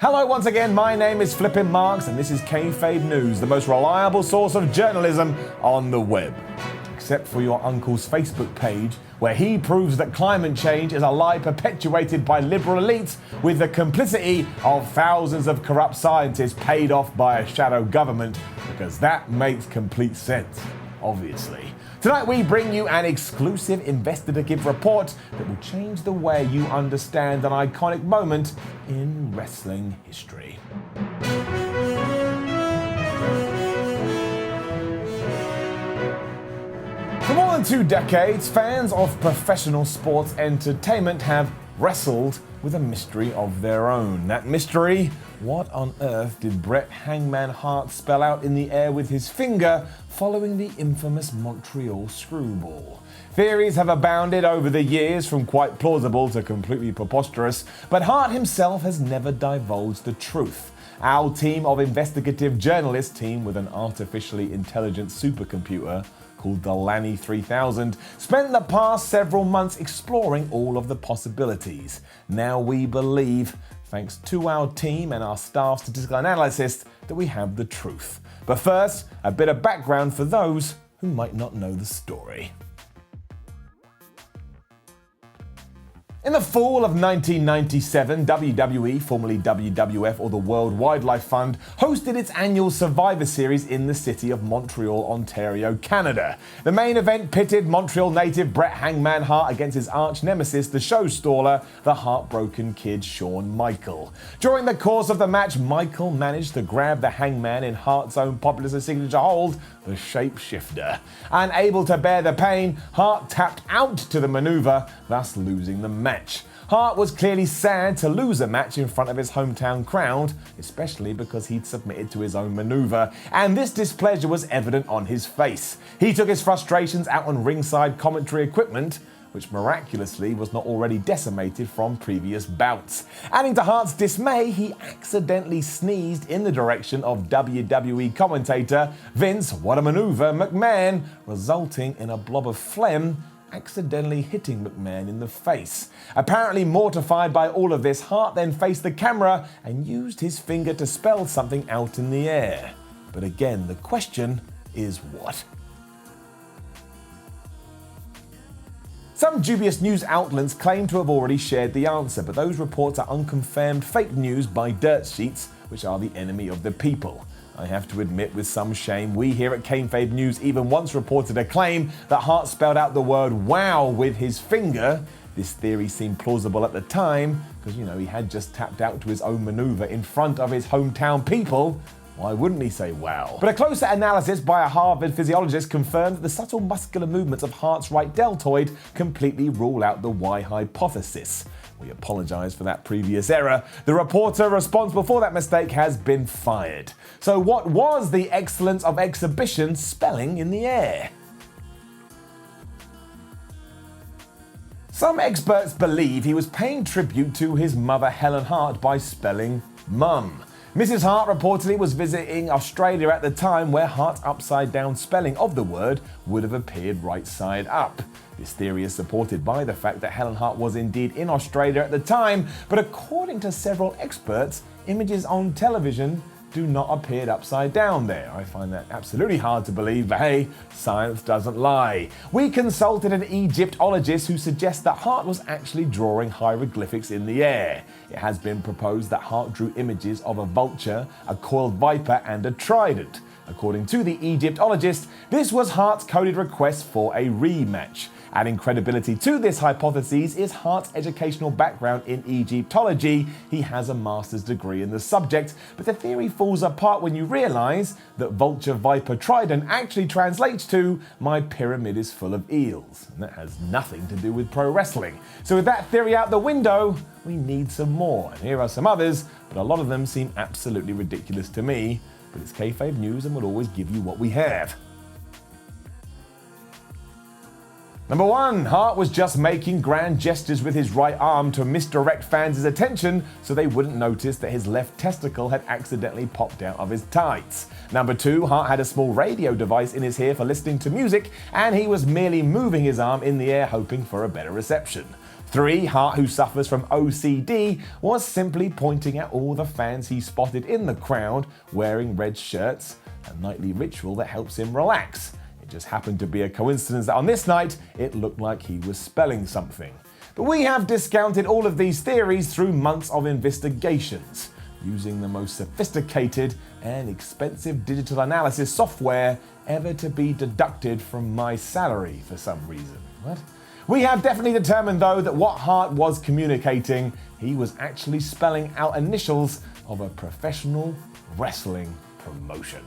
Hello once again, my name is Flippin' Marks and this is Kayfabe News, the most reliable source of journalism on the web. Except for your uncle's Facebook page, where he proves that climate change is a lie perpetuated by liberal elites with the complicity of thousands of corrupt scientists paid off by a shadow government, because that makes complete sense, obviously. Tonight we bring you an exclusive investigative report that will change the way you understand an iconic moment in wrestling history. For more than 2 decades, fans of professional sports entertainment have wrestled with a mystery of their own. That mystery: what on earth did Bret Hangman Hart spell out in the air with his finger following the infamous Montreal Screwjob? Theories have abounded over the years, from quite plausible to completely preposterous, but Hart himself has never divulged the truth. Our team of investigative journalists, teamed with an artificially intelligent supercomputer called the Lanny 3000, spent the past several months exploring all of the possibilities. Now we believe, thanks to our team and our staff statistical analysts, that we have the truth. But first, a bit of background for those who might not know the story. In the fall of 1997, WWE, formerly WWF or the World Wildlife Fund, hosted its annual Survivor Series in the city of Montreal, Ontario, Canada. The main event pitted Montreal native Bret Hangman Hart against his arch nemesis, the show staller, the heartbroken kid Shawn Michael. During the course of the match, Michael managed to grab the Hangman in Hart's own popular signature hold, the shapeshifter. Unable to bear the pain, Hart tapped out to the maneuver, thus losing the match. Hart was clearly sad to lose a match in front of his hometown crowd, especially because he'd submitted to his own maneuver, and this displeasure was evident on his face. He took his frustrations out on ringside commentary equipment, which miraculously was not already decimated from previous bouts. Adding to Hart's dismay, he accidentally sneezed in the direction of WWE commentator Vince "What a Maneuver" McMahon, resulting in a blob of phlegm accidentally hitting McMahon in the face. Apparently mortified by all of this, Hart then faced the camera and used his finger to spell something out in the air. But again, the question is what? Some dubious news outlets claim to have already shared the answer, but those reports are unconfirmed fake news by dirt sheets, which are the enemy of the people. I have to admit with some shame, we here at Kayfabe News even once reported a claim that Hart spelled out the word "wow" with his finger. This theory seemed plausible at the time, because he had just tapped out to his own maneuver in front of his hometown people. Why wouldn't he say wow? But a closer analysis by a Harvard physiologist confirmed that the subtle muscular movements of Hart's right deltoid completely rule out the why hypothesis. We apologize for that previous error. The reporter responsible for that mistake has been fired. So what was the excellence of exhibition spelling in the air? Some experts believe he was paying tribute to his mother Helen Hart by spelling mum. Mrs. Hart reportedly was visiting Australia at the time, where Hart's upside-down spelling of the word would have appeared right side up. This theory is supported by the fact that Helen Hart was indeed in Australia at the time, but according to several experts, images on television do not appear upside down there. I find that absolutely hard to believe, but hey, science doesn't lie. We consulted an Egyptologist who suggests that Hart was actually drawing hieroglyphics in the air. It has been proposed that Hart drew images of a vulture, a coiled viper, and a trident. According to the Egyptologist, this was Hart's coded request for a rematch. Adding credibility to this hypothesis is Hart's educational background in Egyptology. He has a master's degree in the subject, but the theory falls apart when you realize that vulture, viper, trident actually translates to "my pyramid is full of eels," and that has nothing to do with pro wrestling. So with that theory out the window, we need some more, and here are some others, but a lot of them seem absolutely ridiculous to me. But it's Kayfabe News and we'll always give you what we have. Number 1. Hart was just making grand gestures with his right arm to misdirect fans' attention so they wouldn't notice that his left testicle had accidentally popped out of his tights. Number 2. Hart had a small radio device in his ear for listening to music, and he was merely moving his arm in the air hoping for a better reception. 3. Hart, who suffers from OCD, was simply pointing at all the fans he spotted in the crowd wearing red shirts, a nightly ritual that helps him relax. It just happened to be a coincidence that on this night, it looked like he was spelling something. But we have discounted all of these theories through months of investigations, using the most sophisticated and expensive digital analysis software ever to be deducted from my salary for some reason. What? We have definitely determined, though, that what Hart was communicating, he was actually spelling out initials of a professional wrestling promotion.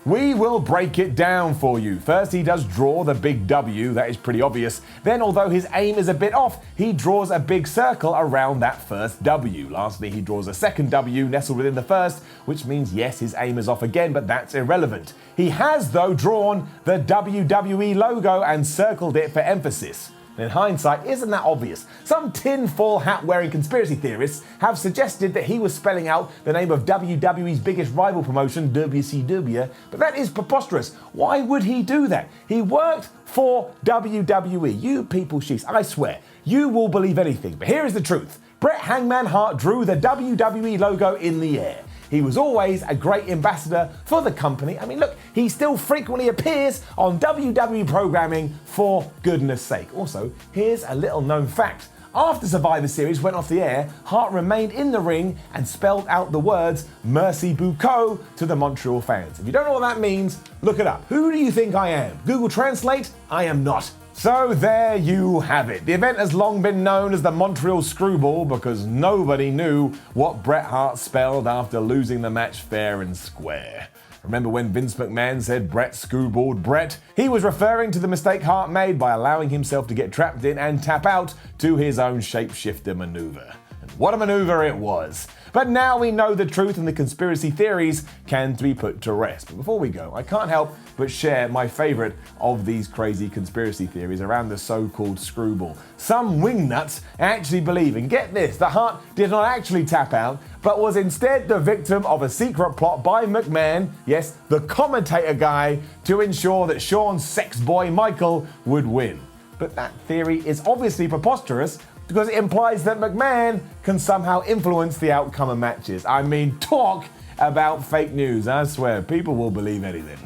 We will break it down for you. First, he does draw the big W, that is pretty obvious. Then, although his aim is a bit off, he draws a big circle around that first W. Lastly, he draws a second W nestled within the first, which means yes, his aim is off again, but that's irrelevant. He has, though, drawn the WWE logo and circled it for emphasis. In hindsight, isn't that obvious? Some tin-foil hat-wearing conspiracy theorists have suggested that he was spelling out the name of WWE's biggest rival promotion, WCW, but that is preposterous. Why would he do that? He worked for WWE. You people sheesh, I swear, you will believe anything. But here is the truth. Bret Hangman Hart drew the WWE logo in the air. He was always a great ambassador for the company. I mean, look, he still frequently appears on WWE programming, for goodness sake. Also, here's a little known fact. After Survivor Series went off the air, Hart remained in the ring and spelled out the words "Merci beaucoup" to the Montreal fans. If you don't know what that means, look it up. Who do you think I am? Google Translate? I am not. So there you have it. The event has long been known as the Montreal Screwjob because nobody knew what Bret Hart spelled after losing the match fair and square. Remember when Vince McMahon said Bret screwballed Bret? He was referring to the mistake Hart made by allowing himself to get trapped in and tap out to his own shapeshifter maneuver. And what a maneuver it was. But now we know the truth and the conspiracy theories can be put to rest. But before we go, I can't help but share my favorite of these crazy conspiracy theories around the so-called screwball. Some wingnuts actually believe, and get this, that Hart did not actually tap out, but was instead the victim of a secret plot by McMahon, yes, the commentator guy, to ensure that Shawn's sex boy Michael would win. But that theory is obviously preposterous, because it implies that McMahon can somehow influence the outcome of matches. I mean, talk about fake news. I swear, people will believe anything.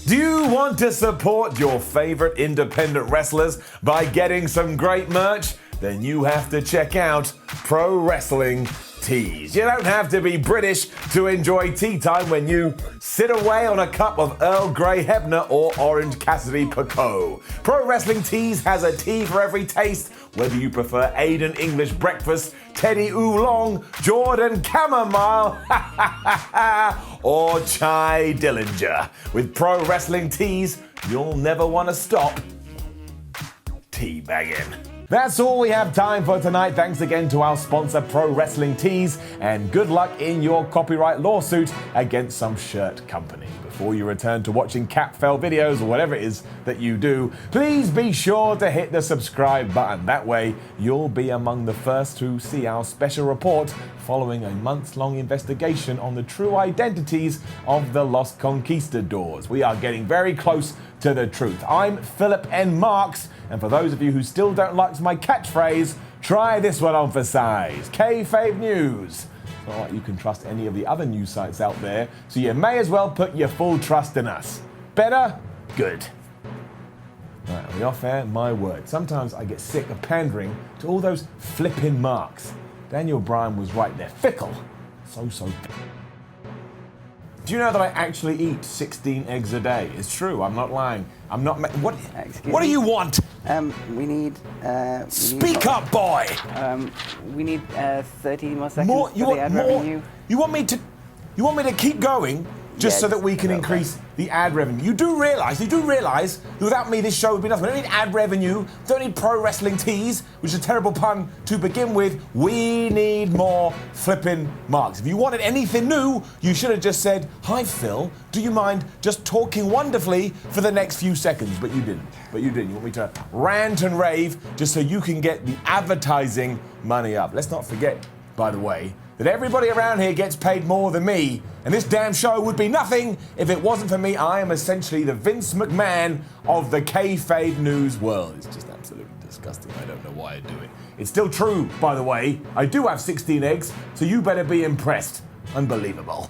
Do you want to support your favorite independent wrestlers by getting some great merch? Then you have to check out Pro Wrestling Tees. You don't have to be British to enjoy tea time when you sit away on a cup of Earl Grey Hebner or Orange Cassidy Picot. Pro Wrestling Tees has a tea for every taste, whether you prefer Aiden English Breakfast, Teddy Oolong, Jordan Chamomile, or Chai Dillinger. With Pro Wrestling Tees, you'll never want to stop teabagging. That's all we have time for tonight. Thanks again to our sponsor, Pro Wrestling Tees, and good luck in your copyright lawsuit against some shirt company. Before you return to watching Capfell videos or whatever it is that you do, please be sure to hit the subscribe button. That way, you'll be among the first to see our special report following a months-long investigation on the true identities of the Los Conquistadors. We are getting very close to the truth. I'm Philip N. Marks, and for those of you who still don't like my catchphrase, try this one on for size. Kayfabe News. It's not like you can trust any of the other news sites out there, so you may as well put your full trust in us. Better? Good. Right, are we off air? My word. Sometimes I get sick of pandering to all those flipping marks. Daniel Bryan was right there. Fickle. So fickle. Do you know that I actually eat 16 eggs a day? It's true. I'm not lying. I'm not. What do you want? We need. Speak up, boy. We need 30 more seconds for the ad revenue. You want me to keep going just so that we can increase the ad revenue? You do realize that without me this show would be nothing. We don't need ad revenue. We don't need Pro Wrestling Tees, which is a terrible pun to begin with. We need more flipping marks. If you wanted anything new, you should have just said, "Hi Phil, do you mind just talking wonderfully for the next few seconds?" But you didn't. You want me to rant and rave just so you can get the advertising money up. Let's not forget, by the way, that everybody around here gets paid more than me, and this damn show would be nothing if it wasn't for me. I am essentially the Vince McMahon of the Kayfabe news world. It's just absolutely disgusting. I don't know why I do it. It's still true, by the way. I do have 16 eggs, so you better be impressed. Unbelievable.